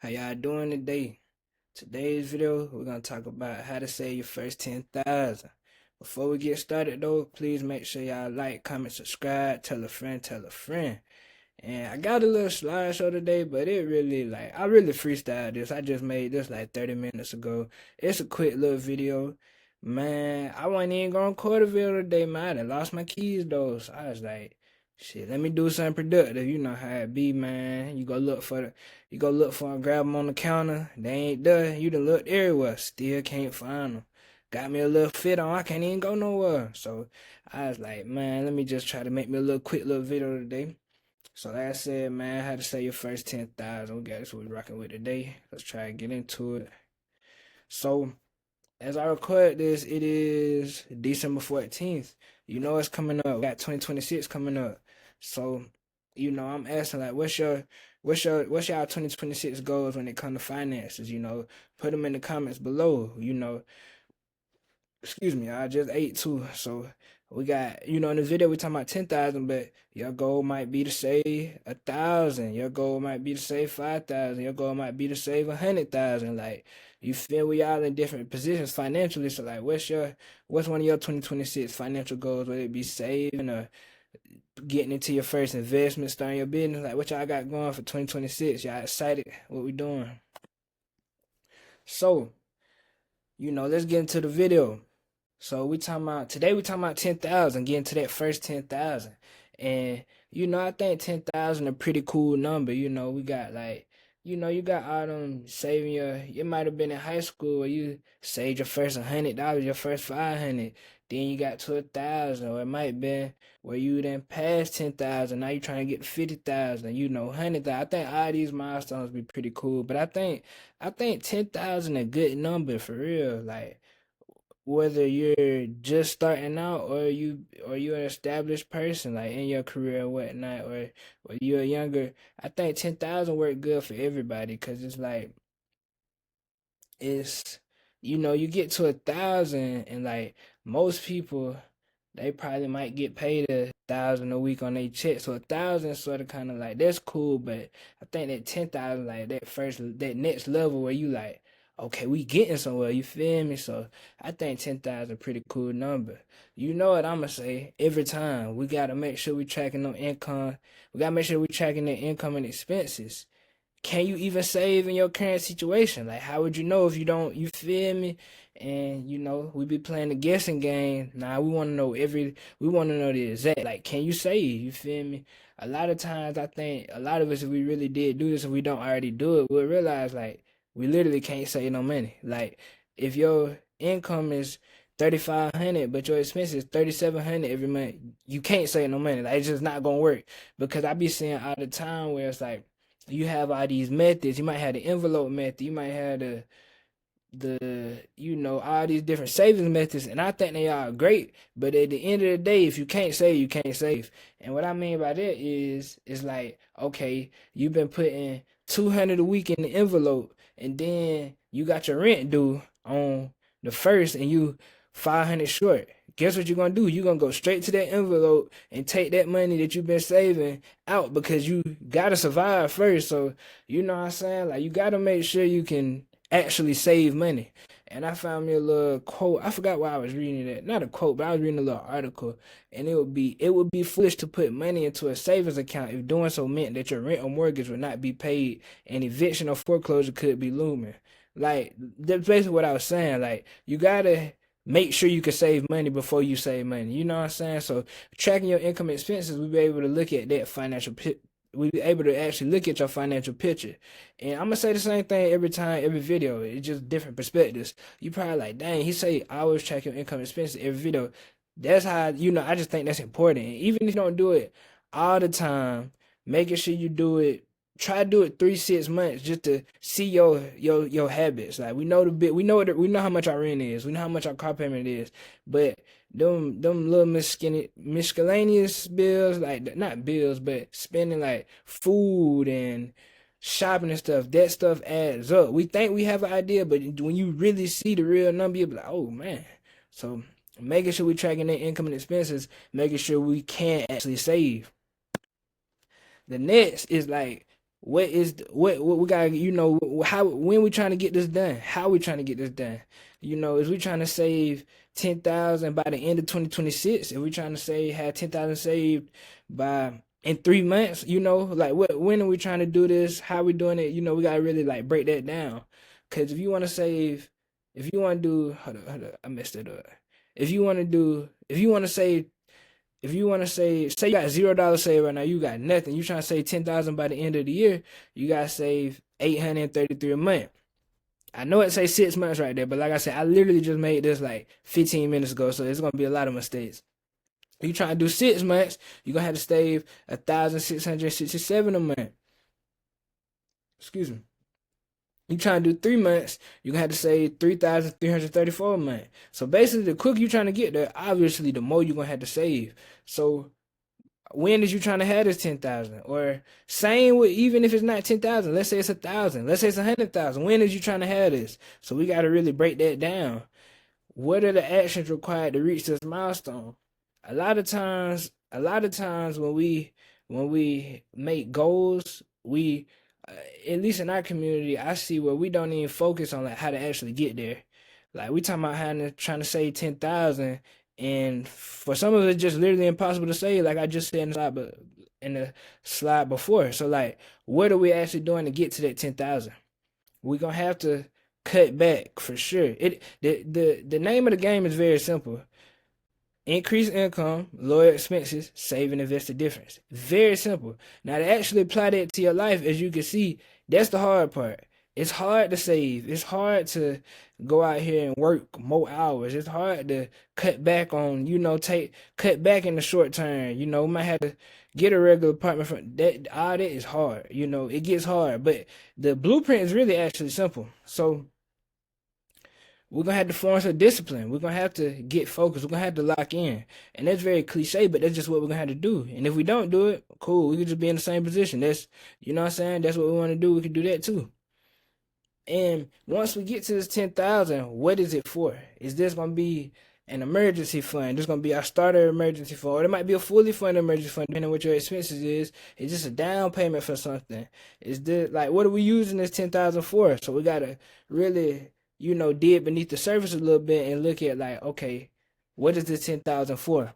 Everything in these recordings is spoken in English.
How y'all doing today? Today's video, we're gonna talk about how to save your first 10,000. Before we get started though, please make sure y'all like, comment, subscribe, tell a friend, tell a friend. And I got a little slideshow today, but it really I really freestyled this. I just made this like 30 minutes ago. It's a quick little video. Man, I wasn't even gonna record a video today, man. I done lost my keys though. So I was like, shit, let me do something productive. You know how it be, man. You go look for them, grab them on the counter. They ain't there. You done looked everywhere. Still can't find them. Got me a little fit on. I can't even go nowhere. So I was like, man, let me just try to make me a little quick little video today. So like I said, man, how to say your first 10,000. We got this what we rocking with today. Let's try and get into it. So as I record this, it is December 14th. You know it's coming up. We got 2026 coming up. So, I'm asking like what's y'all 2026 goals when it comes to finances, Put them in the comments below. Excuse me, I just ate too. So we got, in the video we talking about 10,000, but your goal might be to save 1,000. Your goal might be to save 5,000. Your goal might be to save 100,000. Like, you feel we all in different positions financially. So like, what's one of your 2026 financial goals? Whether it be saving or getting into your first investment, starting your business? Like, what y'all got going for 2026? Y'all excited? What we doing? So, let's get into the video. So we talking about 10,000, getting to that first 10,000. And I think 10,000 a pretty cool number. We got like, you got all them saving it might have been in high school where you saved your first $100, your first 500, then you got to 1,000, or it might been where you then passed 10,000, now you trying to get 50,000, 100,000. I think all these milestones be pretty cool, but I think 10,000 a good number for real. Like, whether you're just starting out or you're an established person like in your career or whatnot, or you're younger, I think 10,000 work good for everybody because it's like it's you get to 1,000 and like most people they probably might get paid 1,000 a week on their check, so 1,000 sort of kind of like that's cool, but I think that 10,000 like that next level where you like, okay, we getting somewhere, you feel me? So I think 10,000 pretty cool number. You know what I'ma say? Every time we gotta make sure we tracking no income. We gotta make sure we tracking the income and expenses. Can you even save in your current situation? Like, how would you know if you don't? You feel me? And we be playing the guessing game. Nah, we want to know the exact. Like, can you save? You feel me? A lot of times, I think a lot of us, if we really did do this, if we don't already do it, we'll realize like we literally can't save no money. Like, if your income is 3,500, but your expense is 3,700 every month, you can't save no money. Like, it's just not gonna work because I be seeing all the time where it's like you have all these methods. You might have the envelope method. You might have the all these different savings methods, and I think they are great. But at the end of the day, if you can't save, you can't save. And what I mean by that is like, okay, you've been putting 200 a week in the envelope, and then you got your rent due on the first, and you 500 short. Guess what you're gonna do? You're gonna go straight to that envelope and take that money that you've been saving out because you gotta survive first. So you know what I'm saying? Like, you gotta make sure you can actually save money. And I found me a little quote. I forgot why I was reading it. Not a quote, but I was reading a little article. And it would be foolish to put money into a savings account if doing so meant that your rent or mortgage would not be paid and eviction or foreclosure could be looming. Like, that's basically what I was saying. Like, you gotta make sure you can save money before you save money. You know what I'm saying? So tracking your income and expenses, we'll be able to look at that we'll be able to actually look at your financial picture. And I'm gonna say the same thing every time, every video. It's just different perspectives. You probably like, dang, he say I always track your income and expenses every video. That's how I just think that's important. And even if you don't do it all the time, making sure you do it. Try to do it 3 6 months just to see your habits. Like, we know the bit, we know how much our rent is, we know how much our car payment is, but them little miscellaneous bills, like not bills, but spending like food and shopping and stuff, that stuff adds up. We think we have an idea, but when you really see the real number, you'll be like, oh man. So making sure we tracking their income and expenses, making sure we can actually save. The next is like, what we got, how, when we trying to get this done? How we trying to get this done? Is we trying to save 10,000 by the end of 2026? If we trying to have 10,000 saved by in 3 months, like when are we trying to do this? How we doing it? We gotta really like break that down. Cause if you want to do, hold up, I messed it up. If you want to save if you want to say you got $0 saved right now, you got nothing. You trying to save 10,000 by the end of the year, you gotta save 833 a month. I know it say 6 months right there, but like I said, I literally just made this like 15 minutes ago, so it's gonna be a lot of mistakes. You trying to do 6 months, you're gonna have to save 1,667 a month. Excuse me. You trying to do 3 months, you're gonna have to save 3,334 a month. So basically, the quicker you trying to get there, obviously, the more you're gonna have to save. So when is you trying to have this 10,000? Or same with, even if it's not 10,000, let's say it's 1,000, let's say it's 100,000. When is you trying to have this? So we got to really break that down. What are the actions required to reach this milestone? A lot of times when we make goals, we at least in our community, I see where we don't even focus on like how to actually get there. Like we talking about trying to save 10,000, and for some of it, it's just literally impossible to save. Like I just said in the slide before. So like, what are we actually doing to get to that 10,000? We're gonna have to cut back for sure. The name of the game is very simple. Increase income, lower expenses, save and invest the difference. Very simple. Now, to actually apply that to your life, as you can see, that's the hard part. It's hard to save. It's hard to go out here and work more hours. It's hard to cut back on, cut back in the short term. We might have to get a regular apartment from that. All that is hard. It gets hard. But the blueprint is really actually simple. So we're gonna have to form some discipline. We're gonna have to get focused. We're gonna have to lock in. And that's very cliche, but that's just what we're gonna have to do. And if we don't do it, cool. We could just be in the same position. That's you know what I'm saying? That's what we want to do. We can do that too. And once we get to this 10,000, what is it for? Is this gonna be an emergency fund? This gonna be our starter emergency fund, or it might be a fully funded emergency fund, depending on what your expenses is. It's just a down payment for something. Is this like what are we using this 10,000 for? So we gotta really dig beneath the surface a little bit and look at like, okay, what is this 10,000 for?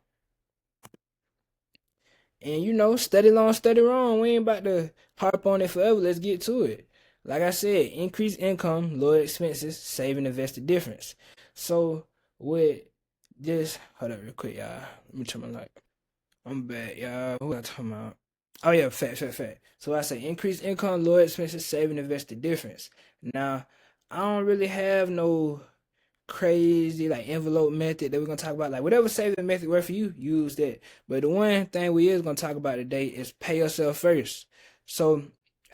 And study long, study wrong. We ain't about to harp on it forever. Let's get to it. Like I said, increase income, lower expenses, save and invest the difference. So with this, hold up real quick, y'all. Let me turn my light. I'm back, y'all. What was I talking about? Oh yeah, fact. So I say increase income, lower expenses, save and invest the difference. Now, I don't really have no crazy like envelope method that we're gonna talk about. Like whatever saving method work for you, use that. But the one thing we is gonna talk about today is pay yourself first. So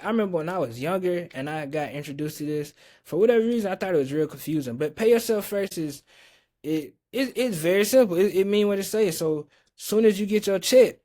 I remember when I was younger and I got introduced to this. For whatever reason, I thought it was real confusing. But pay yourself first it's very simple. It mean what it says. So soon as you get your check,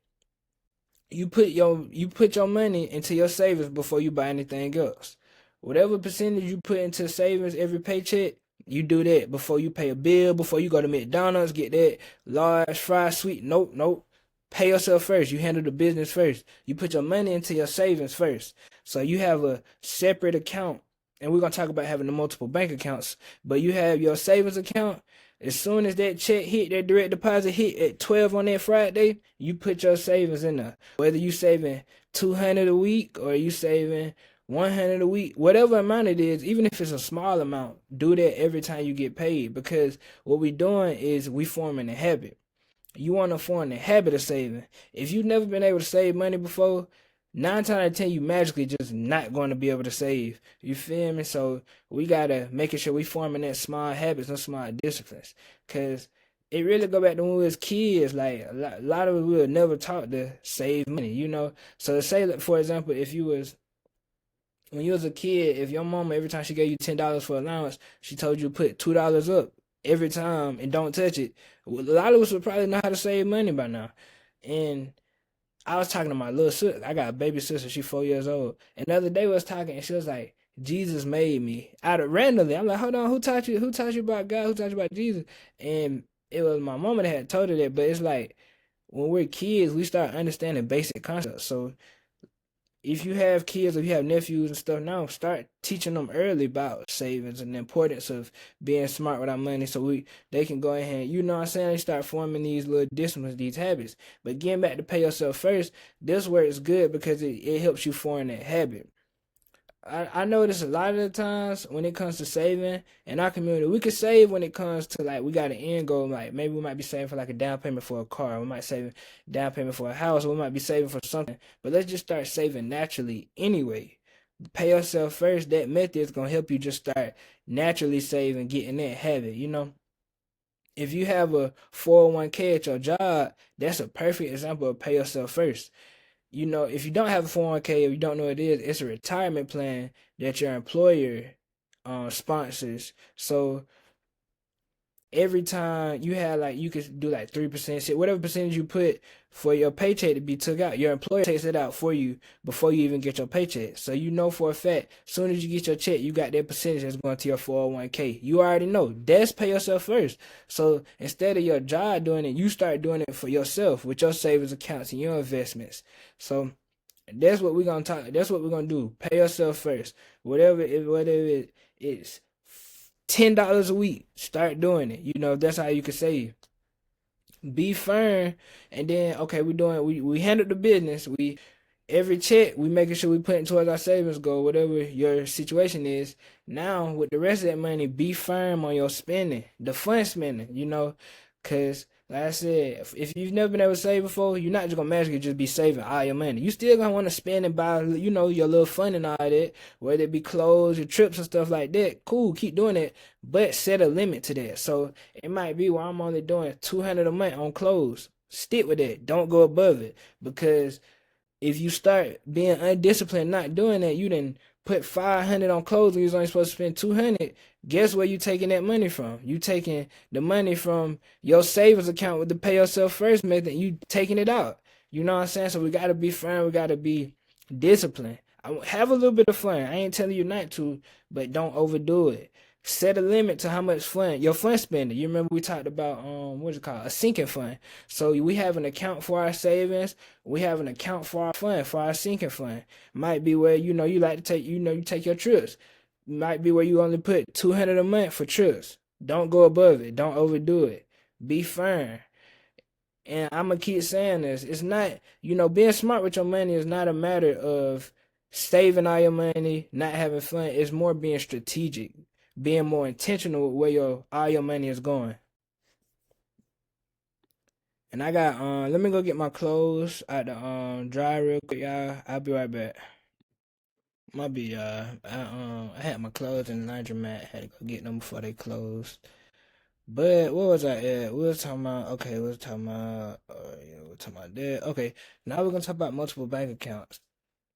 you put your money into your savings before you buy anything else. Whatever percentage you put into savings every paycheck, you do that before you pay a bill, before you go to McDonald's, get that large fried sweet. Nope. Pay yourself first. You handle the business first. You put your money into your savings first. So you have a separate account, and we're gonna talk about having the multiple bank accounts. But you have your savings account. As soon as that check hit, that direct deposit hit at 12 on that Friday, you put your savings in there. Whether you saving 200 a week or you saving 100 a week, whatever amount it is, even if it's a small amount, do that every time you get paid, because what we doing is we forming a habit. You want to form the habit of saving. If you've never been able to save money before, 9 times out of 10, you magically just not going to be able to save. You feel me? So we got to make sure we forming that small habits and small disciplines. Because it really go back to when we was kids. Like a lot of us, we were never taught to save money. So say, like, for example, when you was a kid, if your mama, every time she gave you $10 for allowance, she told you to put $2 up every time and don't touch it. A lot of us would probably know how to save money by now. And I was talking to my little sister. I got a baby sister. She's 4 years old. And the other day we was talking, and she was like, "Jesus made me." Out of randomly, I'm like, "Hold on, who taught you? Who taught you about God? Who taught you about Jesus?" And it was my mama that had told her that. But it's like when we're kids, we start understanding basic concepts. So if you have kids or you have nephews and stuff now, start teaching them early about savings and the importance of being smart with our money so they can go ahead, you know what I'm saying? They start forming these little disciplines, these habits. But getting back to pay yourself first, this where it's good because it helps you form that habit. I notice a lot of the times when it comes to saving in our community, we could save when it comes to like we got an end goal, like maybe we might be saving for like a down payment for a car, we might save down payment for a house, we might be saving for something. But let's just start saving naturally anyway. Pay yourself first. That method is gonna help you just start naturally saving, getting that habit. If you have a 401k at your job, that's a perfect example of pay yourself first. If you don't have a 401k or you don't know what it is, it's a retirement plan that your employer sponsors. So every time you have like you could do like 3% shit, whatever percentage you put for your paycheck to be took out, your employer takes it out for you before you even get your paycheck. So you know for a fact, soon as you get your check, you got that percentage that's going to your 401k. You already know. That's pay yourself first. So instead of your job doing it, you start doing it for yourself with your savings accounts and your investments. So that's what we're gonna talk. That's what we're gonna do. Pay yourself first. Whatever it's $10 a week. Start doing it. That's how you can save. Be firm, and then okay, we handle the business. We every check we making sure we put it towards our savings goal, whatever your situation is. Now with the rest of that money, be firm on your spending, the fun spending. Cause like I said, if you've never been able to save before, you're not just gonna magically just be saving all your money. You still gonna want to spend and buy, your little fun and all that, whether it be clothes, your trips and stuff like that. Cool, keep doing it, but set a limit to that. So it might be where I'm only doing 200 a month on clothes. Stick with that. Don't go above it because if you start being undisciplined, not doing that, you didn't put 500 on clothes when you was only supposed to spend 200. Guess where you taking that money from? You taking the money from your savings account with the pay yourself first method. You taking it out. You know what I'm saying? So we gotta be firm. We gotta be disciplined. Have a little bit of fun. I ain't telling you not to, but don't overdo it. Set a limit to how much fun your fun spending. You remember we talked about what's it called, a sinking fund. So we have an account for our savings. We have an account for our fund, for our sinking fund. Might be where you like to take you take your trips. Might be where you only put 200 a month for trips. Don't go above it. Don't overdo it. Be firm. And I'm gonna keep saying this. It's not being smart with your money is not a matter of saving all your money, not having fun. It's more being strategic, being more intentional with where all your money is going. And I got let me go get my clothes at the dry real quick, y'all. I'll be right back. My be I had my clothes in the laundromat, had to go get them before they closed. But what was I at? We was talking about okay, we was talking about we were talking about that. Okay, now we're gonna talk about multiple bank accounts.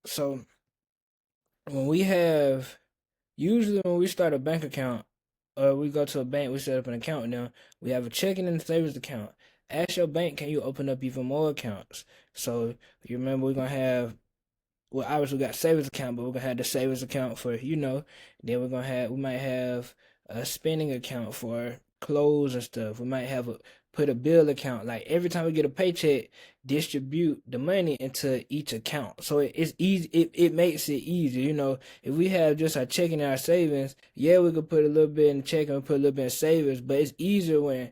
So when we have usually when we start a bank account or we go to a bank, we set up an account now. We have a checking and savings account. Ask your bank, can you open up even more accounts? So you remember we're gonna have well obviously we got savings account, but we're gonna have the savings account for then we might have a spending account for clothes and stuff. We might have put a bill account. Like every time we get a paycheck, distribute the money into each account. So it's easy. It makes it easy. If we have just our checking and our savings, yeah, we could put a little bit in checking and put a little bit in savings, but it's easier when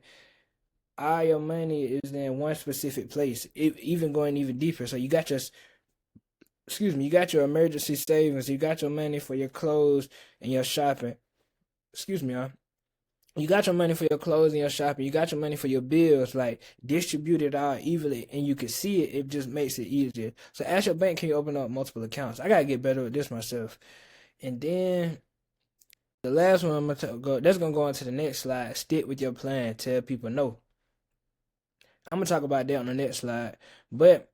all your money is in one specific place, even going even deeper. So you got your emergency savings, you got your money for your clothes and your shopping. Excuse me, you got your money for your clothes and your shopping. You got your money for your bills, like distribute it all evenly, and you can see it. It just makes it easier. So ask your bank, can you open up multiple accounts? I gotta get better with this myself. And then the last one I'm gonna go. That's gonna go into the next slide. Stick with your plan. Tell people no. I'm gonna talk about that on the next slide. But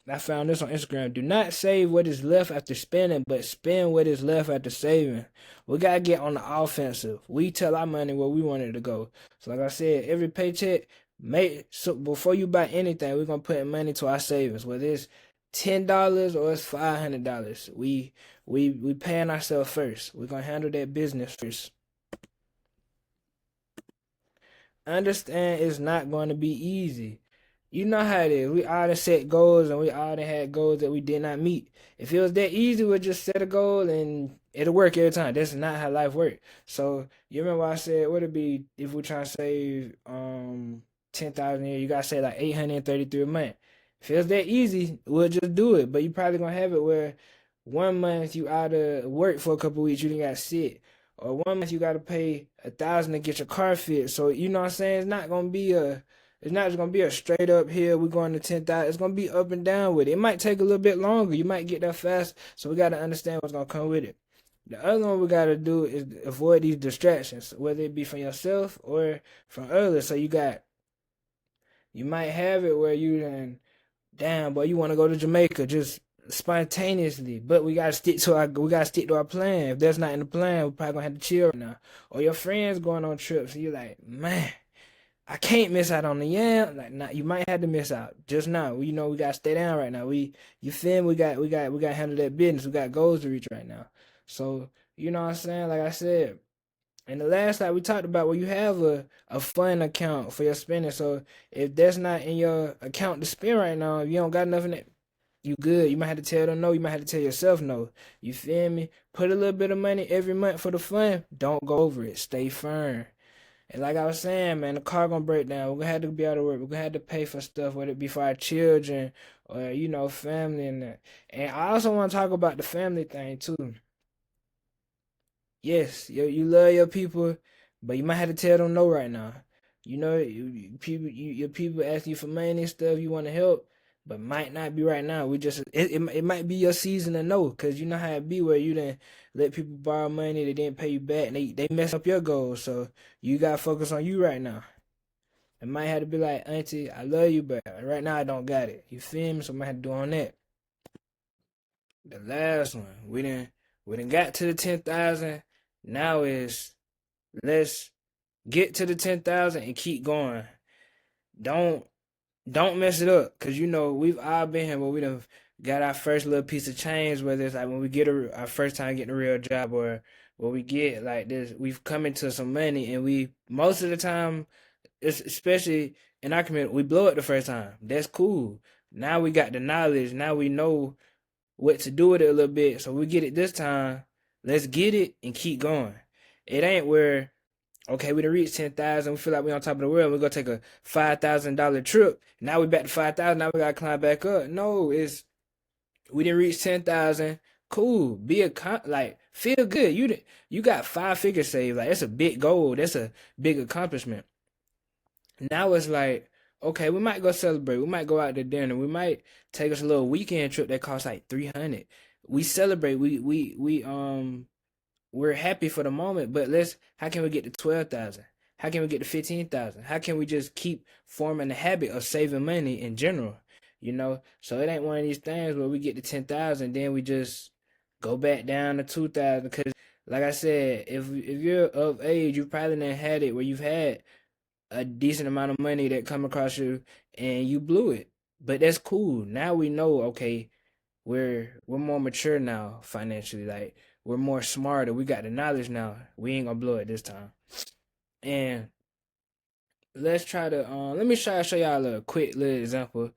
I found this on Instagram. Do not save what is left after spending, but spend what is left after saving. We gotta get on the offensive. We tell our money where we want it to go. So like I said, every paycheck, before you buy anything, we're gonna put money to our savings. Whether it's $10 or it's $500. We paying ourselves first. We're gonna handle that business first. Understand it's not going to be easy. You know how it is. We all done set goals and we all done had goals that we did not meet. If it was that easy, we'd just set a goal and it'll work every time. That's not how life works. So you remember I said what it'd be if we're trying to save 10,000 a year, you gotta say like 833 a month. If it was that easy, we'll just do it. But you probably gonna have it where 1 month you out of work for a couple weeks, you didn't got sit. Or 1 month you gotta pay 1,000 to get your car fit. So you know what I'm saying? It's not just gonna be a straight up hill. We're going to 10,000. It's gonna be up and down with it. It might take a little bit longer. You might get there fast. So we gotta understand what's gonna come with it. The other one we gotta do is avoid these distractions, whether it be from yourself or from others. So you might have it where you then, damn boy, you want to go to Jamaica just spontaneously, but we gotta stick to our plan. If that's not in the plan, we're probably gonna have to chill right now. Or your friends going on trips, and you're like, man. I can't miss out on the yam. Like, nah, you might have to miss out. Just now, we gotta stay down right now. You feel me? We got to handle that business. We got goals to reach right now. So you know what I'm saying? Like I said, and the last time we talked about where you have a fund account for your spending. So if that's not in your account to spend right now, if you don't got enough in it, you good. You might have to tell them no. You might have to tell yourself no. You feel me? Put a little bit of money every month for the fund. Don't go over it. Stay firm. And like I was saying, man, the car gonna break down. We're gonna have to be out of work. We're gonna have to pay for stuff, whether it be for our children or family and that. And I also want to talk about the family thing too. Yes, you love your people, but you might have to tell them no right now. Your people asking you for money and stuff. You want to help, but might not be right now. It might be your season to know, cause you know how it be where you didn't let people borrow money, they didn't pay you back, and they mess up your goals. So you gotta focus on you right now. It might have to be like, Auntie, I love you, but right now I don't got it. You feel me? So I might have to do on that. The last one, we didn't got to the 10,000. Now is let's get to the 10,000 and keep going. Don't don't mess it up, cause we've all been here where we done got our first little piece of change, whether it's like when we get our first time getting a real job or when we get like this, we've come into some money and we most of the time, especially in our community, we blow it the first time. That's cool. Now we got the knowledge. Now we know what to do with it a little bit. So we get it this time. Let's get it and keep going. It ain't where okay, we done reached 10,000. We feel like we on top of the world. We're gonna take a $5,000 trip. Now we back to 5,000. Now we gotta climb back up. No, it's we didn't reach 10,000. Cool. Like feel good. You got 5 figures saved. Like that's a big goal. That's a big accomplishment. Now it's like, okay, we might go celebrate. We might go out to dinner. We might take us a little weekend trip that costs like 300. We celebrate. We're happy for the moment, but how can we get to 12,000? How can we get to 15,000? How can we just keep forming the habit of saving money in general? So it ain't one of these things where we get to 10,000, then we just go back down to 2,000. Because, like I said, if you're of age, you probably done had it where you've had a decent amount of money that come across you and you blew it. But that's cool. Now we know, okay, we're more mature now financially. Like we're more smarter. We got the knowledge now. We ain't gonna blow it this time. And let me try to show y'all a quick little example.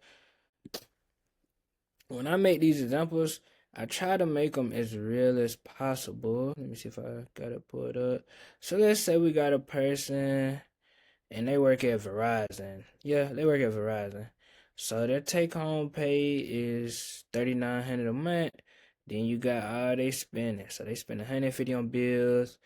When I make these examples, I try to make them as real as possible. Let me see if I got it pulled up. So let's say we got a person and they work at Verizon. Yeah, they work at Verizon. So their take home pay is 3,900 a month. Then you got all they spending. So they spend 150 on bills.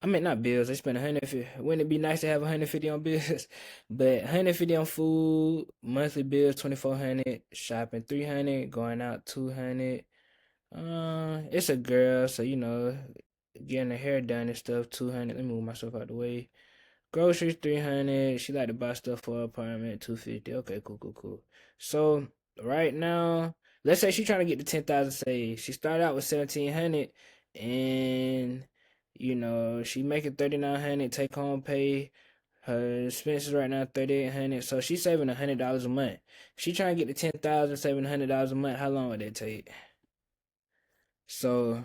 I mean not bills, they spend 150. Wouldn't it be nice to have 150 on bills? But 150 on food, monthly bills 2,400, shopping 300, going out 200. It's a girl, so getting her hair done and stuff, 200. Let me move myself out the way. Groceries 300. She like to buy stuff for her apartment 250. Okay, cool, cool, cool. So right now, let's say she's trying to get to 10,000 saved. She started out with 1,700, and she making 3,900 take home pay. Her expenses right now 3,800. So she's saving $100 a month. If she trying to get to 10,000, saving $100 a month, how long would that take? So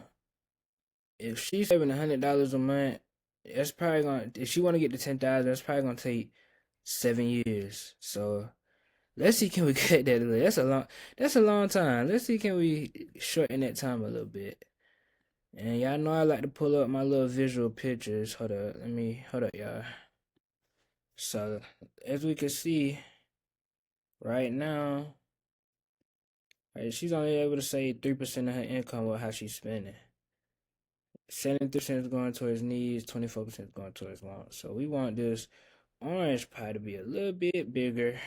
if she's saving $100 a month, that's probably gonna if she want to get to 10,000, that's probably gonna take 7 years. So Let's see, can we cut that a little? That's a long time. Let's see, can we shorten that time a little bit? And y'all know I like to pull up my little visual pictures. Hold up, y'all. So as we can see right now, right, she's only able to save 3% of her income with how she's spending. 73% is going towards needs, 24% is going towards wants. So we want this orange pie to be a little bit bigger.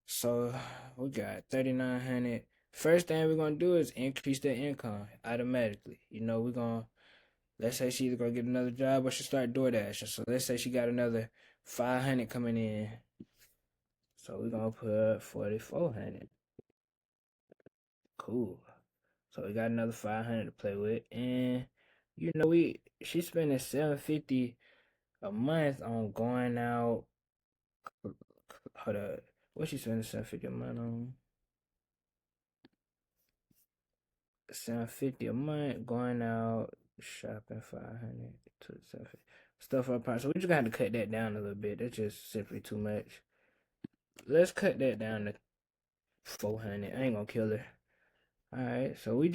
So we got 3,900. First thing we're gonna do is increase that income automatically. We're gonna, let's say she's gonna get another job or she start DoorDashing. So let's say she got another 500 coming in. So we're gonna put 4,400. Cool. So we got another 500 to play with, and she's spending 750 a month on going out. Hold up, what she spending 750 a month on? 750 a month going out shopping 500 to 750 stuff up. So we just got to cut that down a little bit. That's just simply too much. Let's cut that down to 400. I ain't gonna kill her. All right, so we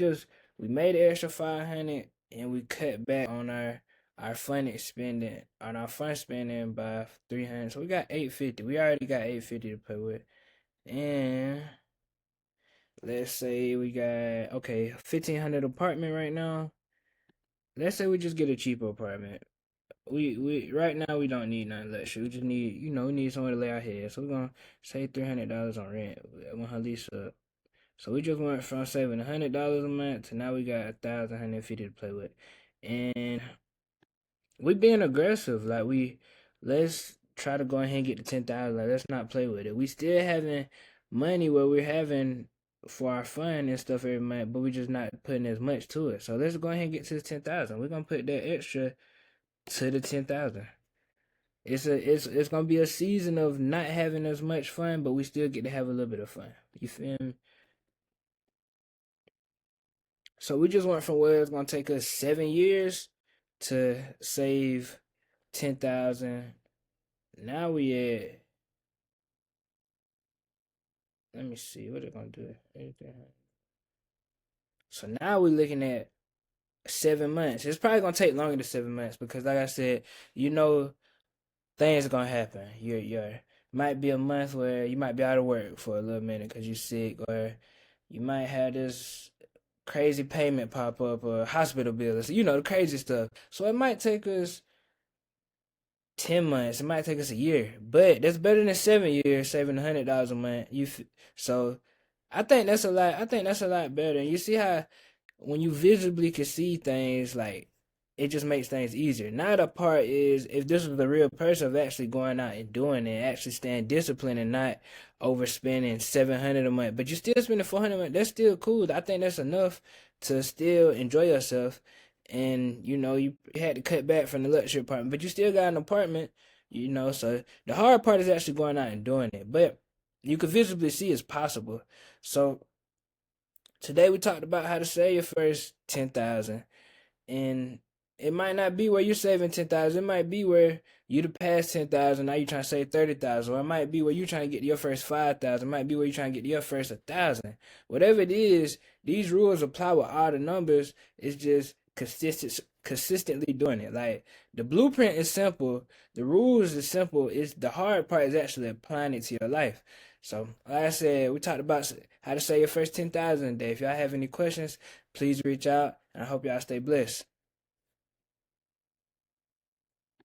made an extra 500 and we cut back on our fun spending by 300. So we got 850. We already got 850 to play with. And let's say we got, okay, 1,500 apartment right now. Let's say we just get a cheaper apartment. We right now we don't need nothing luxury. We just need, we need somewhere to lay our head. So we're gonna save $300 on rent when her lease up. So we just went from saving $100 a month to now we got 1,150 to play with, and we being aggressive. Like, let's try to go ahead and get to 10,000. Like, let's not play with it. We still having money where we're having for our fun and stuff every month, but we're just not putting as much to it. So let's go ahead and get to the 10,000. We're gonna put that extra to the 10,000. It's gonna be a season of not having as much fun, but we still get to have a little bit of fun. You feel me? So we just went from where it's gonna take us 7 years to save 10,000. Now we at, let me see what it gonna do. So now we're looking at 7 months. It's probably gonna take longer than 7 months because, like I said, things are gonna happen. You're might be a month where you might be out of work for a little minute because you're sick, or you might have this crazy payment pop up or hospital bills, the crazy stuff. So it might take us 10 months. It might take us a year, but that's better than 7 years saving $100 a month. So I think that's a lot. I think that's a lot better. And you see how when you visibly can see things, like, it just makes things easier. Now the part is, if this was the real person of actually going out and doing it, actually staying disciplined and not overspending 700 a month, but you still spending 400 a month. That's still cool. I think that's enough to still enjoy yourself. And you had to cut back from the luxury apartment, but you still got an apartment. So the hard part is actually going out and doing it, but you can visibly see it's possible. So today we talked about how to save your first 10,000, and it might not be where you're saving 10,000. It might be where you the past 10,000. Now you're trying to save 30,000, or it might be where you're trying to get your first 5,000. It might be where you're trying to get your first 1,000. Whatever it is, these rules apply with all the numbers. It's just consistently doing it. Like, the blueprint is simple, the rules is simple. It's the hard part is actually applying it to your life. So, like I said, we talked about how to save your first 10,000 a day. If y'all have any questions, please reach out, and I hope y'all stay blessed.